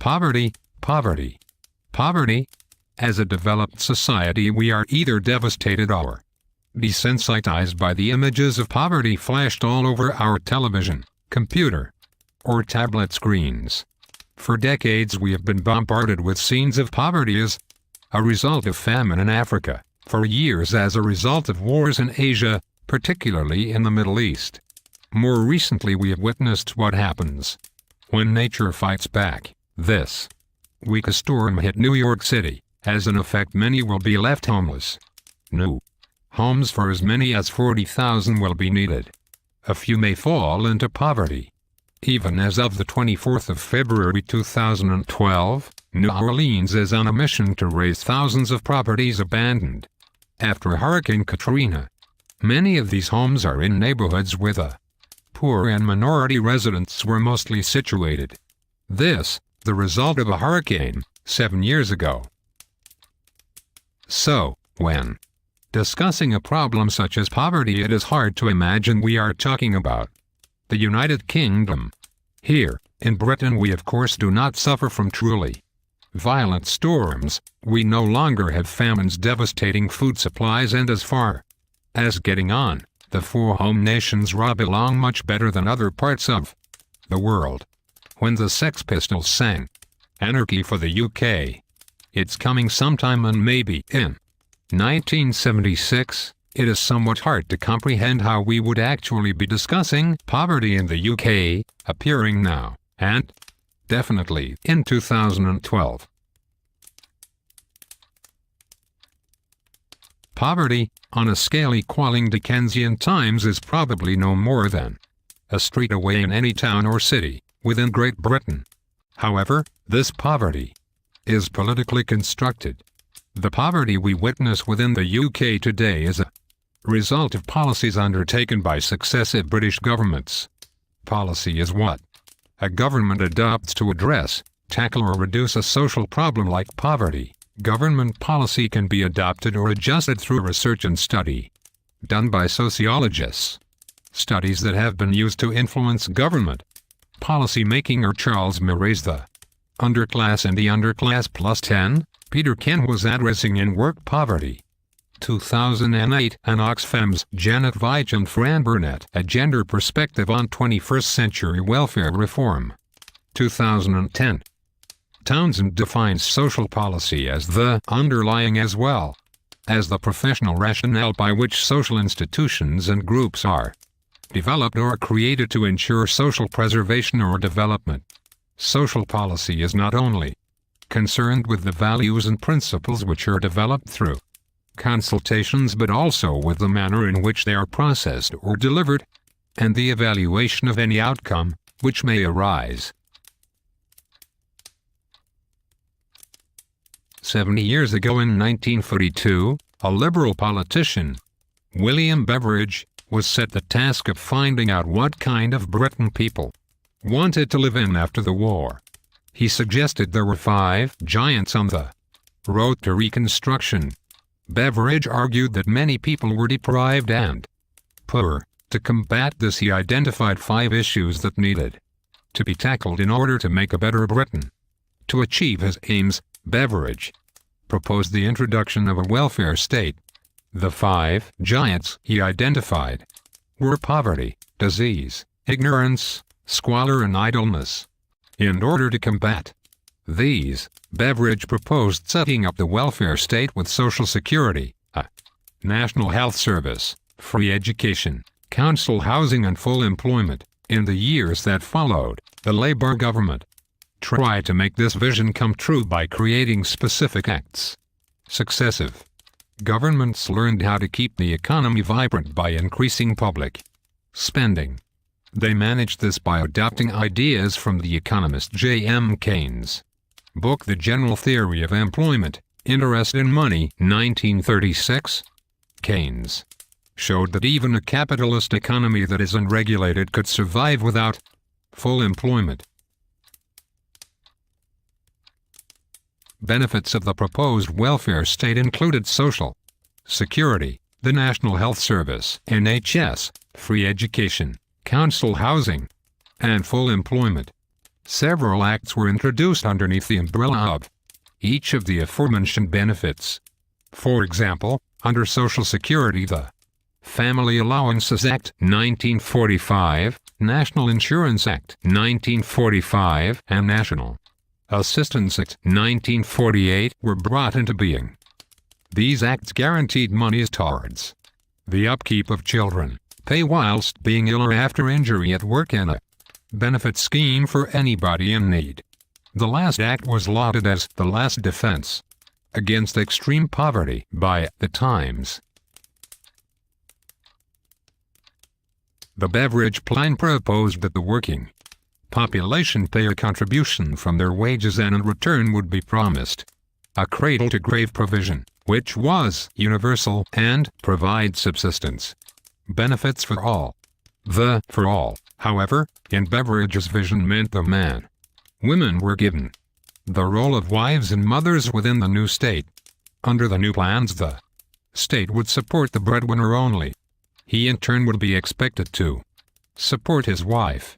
Poverty, poverty, poverty. As a developed society, we are either devastated or desensitized by the images of poverty flashed all over our television, computer, or tablet screens. For decades we have been bombarded with scenes of poverty as a result of famine in Africa, for years as a result of wars in Asia, particularly in the Middle East. More recently we have witnessed what happens when nature fights back. This week a storm hit New York City. As an effect, many will be left homeless. New homes for as many as 40,000 will be needed. A few may fall into poverty. Even as of the 24th of February 2012, New Orleans is on a mission to raise thousands of properties abandoned after Hurricane Katrina. Many of these homes are in neighborhoods where the poor and minority residents were mostly situated. This, the result of a hurricane 7 years ago. So, when discussing a problem such as poverty, it is hard to imagine we are talking about the United Kingdom. Here, in Britain, we of course do not suffer from truly violent storms. We no longer have famines devastating food supplies, and as far as getting on, the four home nations rob along much better than other parts of the world. When the Sex Pistols sang "Anarchy for the UK," it's coming sometime, and maybe in 1976, it is somewhat hard to comprehend how we would actually be discussing poverty in the UK, appearing now, and definitely in 2012. Poverty, on a scale equaling Dickensian times, is probably no more than a street away in any town or city within Great Britain. However, this poverty is politically constructed. The poverty we witness within the UK today is a result of policies undertaken by successive British governments. Policy is what a government adopts to address, tackle, or reduce a social problem like poverty. Government policy can be adopted or adjusted through research and study done by sociologists. Studies that have been used to influence government policy making are Charles Murray's The Underclass and the Underclass Plus 10, Peter Ken was addressing in Work Poverty. 2008, and Oxfam's Janet Veitch and Fran Burnett, A Gender Perspective on 21st Century Welfare Reform. 2010. Townsend defines social policy as the underlying as well as the professional rationale by which social institutions and groups are developed or created to ensure social preservation or development. Social policy is not only concerned with the values and principles which are developed through consultations, but also with the manner in which they are processed or delivered, and the evaluation of any outcome which may arise. 70 years ago, in 1942, a Liberal politician, William Beveridge, was set the task of finding out what kind of Britain people wanted to live in after the war. He suggested there were 5 giants on the road to Reconstruction. Beveridge argued that many people were deprived and poor. To combat this, he identified 5 issues that needed to be tackled in order to make a better Britain. To achieve his aims, Beveridge proposed the introduction of a welfare state. The 5 giants he identified were poverty, disease, ignorance, squalor, and idleness. In order to combat these, Beveridge proposed setting up the welfare state with Social Security, a national health service, free education, council housing, and full employment. In the years that followed, the Labour government tried to make this vision come true by creating specific acts. Successive governments learned how to keep the economy vibrant by increasing public spending. They managed this by adopting ideas from the economist J.M. Keynes' book The General Theory of Employment, Interest in Money, 1936. Keynes showed that even a capitalist economy that is unregulated could survive without full employment. Benefits of the proposed welfare state included Social Security, the National Health Service, NHS, free education, council housing, and full employment. Several acts were introduced underneath the umbrella of each of the aforementioned benefits. For example, under Social Security, the Family Allowances Act 1945, National Insurance Act 1945, and National Assistance Act 1948 were brought into being. These acts guaranteed monies towards the upkeep of children, pay whilst being ill or after injury at work, and a benefit scheme for anybody in need. The last act was lauded as the last defense against extreme poverty by the Times. The Beveridge Plan proposed that the working population pay a contribution from their wages, and in return would be promised a cradle-to-grave provision, which was universal and provide subsistence benefits for all. The "for all," however, in Beveridge's vision meant the man. Women were given the role of wives and mothers within the new state. Under the new plans, the state would support the breadwinner only. He in turn would be expected to support his wife.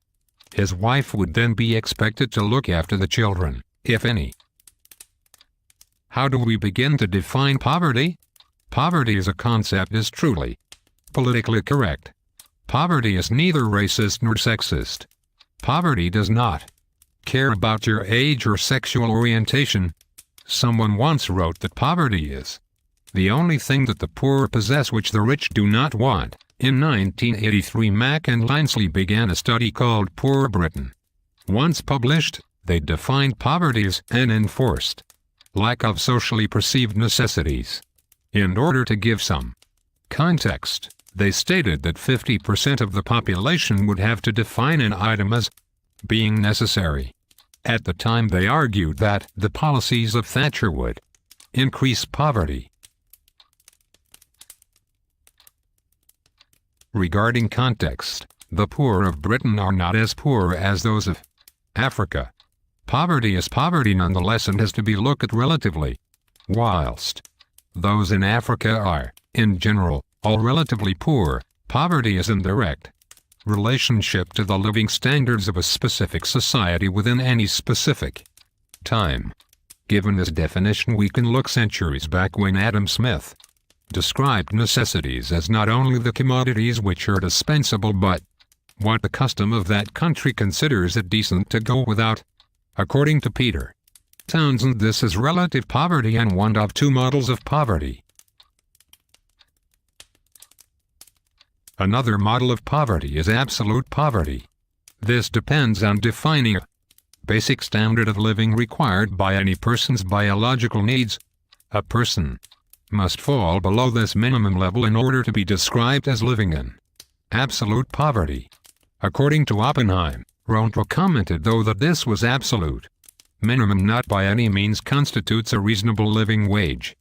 His wife would then be expected to look after the children, if any. How do we begin to define poverty? Poverty as a concept is truly politically correct. Poverty is neither racist nor sexist. Poverty does not care about your age or sexual orientation. Someone once wrote that poverty is the only thing that the poor possess which the rich do not want. In 1983, Mack and Lansley began a study called Poor Britain. Once published, they defined poverty as an enforced lack of socially perceived necessities. In order to give some context, they stated that 50% of the population would have to define an item as being necessary. At the time, they argued that the policies of Thatcher would increase poverty. Regarding context, the poor of Britain are not as poor as those of Africa. Poverty is poverty nonetheless and has to be looked at relatively. Whilst those in Africa are, in general, all relatively poor, poverty is in direct relationship to the living standards of a specific society within any specific time. Given this definition, we can look centuries back when Adam Smith described necessities as not only the commodities which are dispensable but what the custom of that country considers it decent to go without. According to Peter Townsend, this is relative poverty and one of two models of poverty. Another model of poverty is absolute poverty. This depends on defining a basic standard of living required by any person's biological needs. A person must fall below this minimum level in order to be described as living in absolute poverty. According to Oppenheim, Ronto commented, though, that this was absolute minimum not by any means constitutes a reasonable living wage.